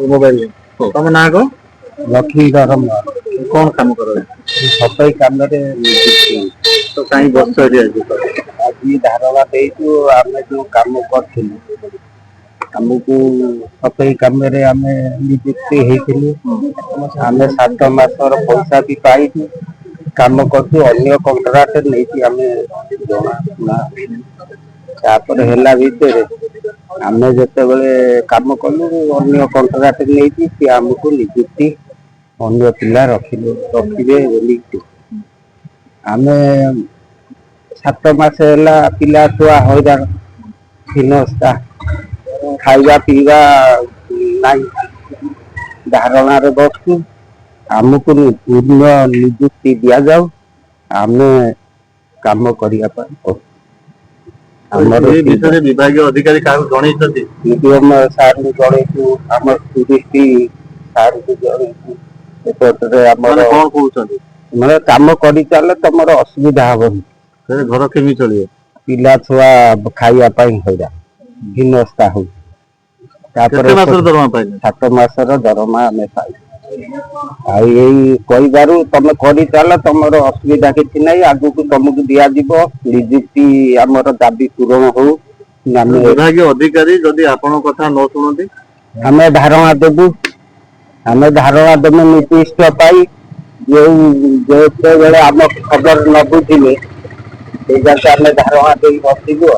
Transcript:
Mobile तुम ना को लक्ष्मी धर्म कौन काम करो सफाई काम तो कहीं बस आज धारणा देचु आम जो कम करूँ आमको सफाई कम निजुक्ति आम 7 मासर पैसा भी पाई कम करूँ अन्य कंट्राक्ट नहीं आम जनापर भितर आम जिते कम कलु अन्य कंट्राक्ट नहीं सी आमको निजुक्ति अन्य पिला रखिले आम 7 मास है पिला छुआ हईराण हिनस्ता खाଇବା ପିଇବା ନାଇଁ धारणा बसु आमको पूर्ण निजुक्ति दि जाऊ आम कम करने विभाग अधिकारी डीएम सार जनईचु आम टूरिस्ट सार जनईचु कम कर चल तुम असुविधा हेनी घर केमी चलिए पिला छुआ खावाई हईराण हिनस्ता हो 7 मासर दरमा आम पाई कहीबारू तुम कर चल तुम असुविधा किसी ना आगु तुमको दिज्व निजुक्ति आमर दाबी पूरण हो विभाग अधिकारी जदि आपण कथा न शुणती आम धारणा देवु आम धारणा देव निर्दिष्ट पाई जो आम खबर न बुझे आम धारणा दे बसलु।